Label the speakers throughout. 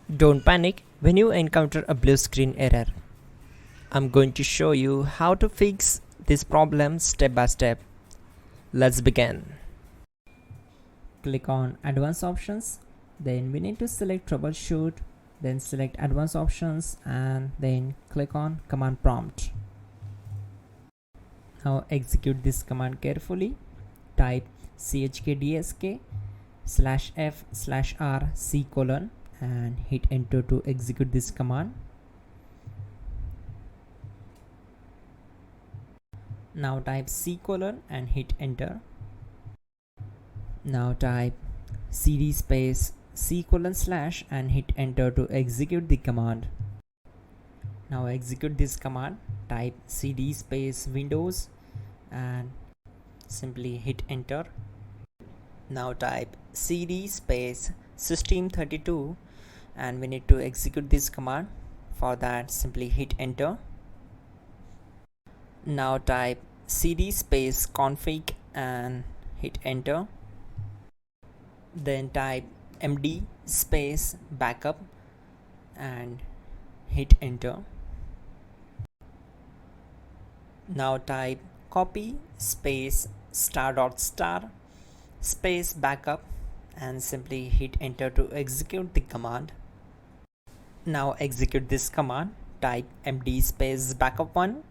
Speaker 1: Don't panic when you encounter a blue screen error. I'm going to show you how to fix this problem step by step. Let's begin. Click on Advanced Options, then we need to select Troubleshoot, then select Advanced Options and then click on Command Prompt. Now execute this command carefully. Type chkdsk/f/r and hit enter to execute this command. Now type and hit enter. Now type cd space // and hit enter to execute the command. Now execute this command. Type cd space Windows and simply hit enter. Now type cd space system32 and we need to execute this command. For that, simply hit enter. Now type cd space config and hit enter. Then type md space backup and hit enter. Now type copy space ** space backup and simply hit enter to execute the command. Now execute this command. Type md space backup1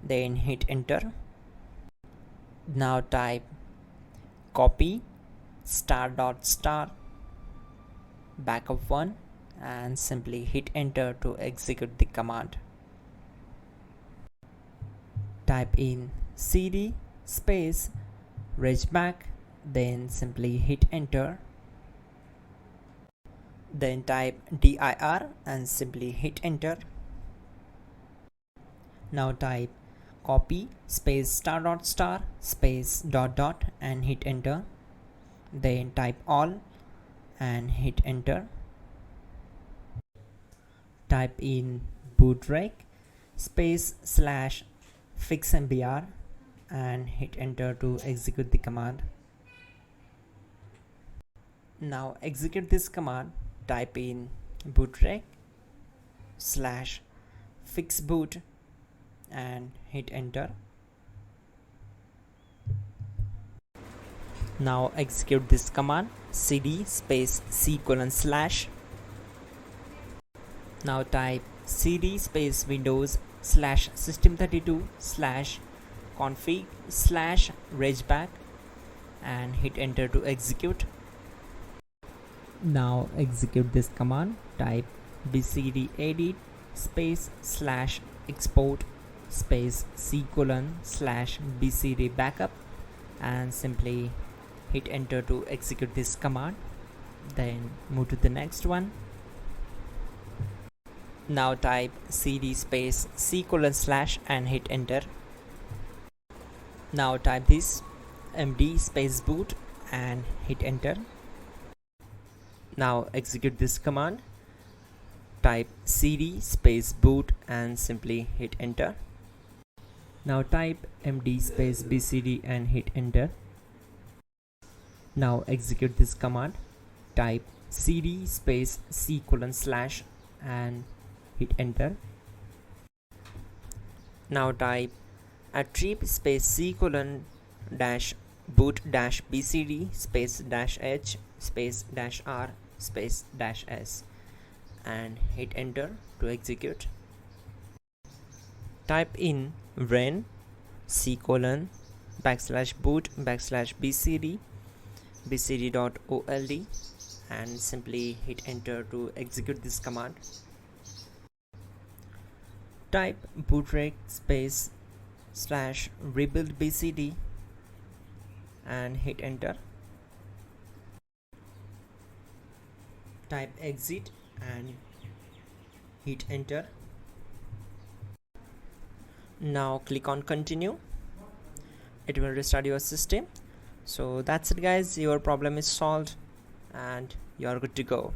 Speaker 1: then hit enter. Now type copy ** backup1 and simply hit enter to execute the command. Type in cd space regback then simply hit enter. Then type dir and simply hit enter. Now type copy space ** space ... and hit enter. Then type all and hit enter. Type in bootrec space / fixmbr and hit enter to execute the command. Now execute this command. Type in bootrec / fixboot and hit enter. Now execute this command. cd space /. Now type cd space Windows /system32 /config /regback and hit enter to execute. Now execute this command. Type bcdedit space /export space :/bcd backup and simply hit enter to execute this command. Then move to the next one. Now type cd space // and hit enter. Now type this md space boot and hit enter. Now execute this command. Type cd space boot and simply hit enter. Now type md space bcd and hit enter. Now execute this command. Type cd space // and hit enter. Now type attrib space :boot -bcd space -h space -r space -s and hit enter to execute. Type in ren /boot /bcd bcd.old and simply hit enter to execute this command. Type bootrec space /rebuildbcd and hit enter. Type exit and hit enter. Now click on continue. It will restart your system. So that's it guys, your problem is solved and you are good to go.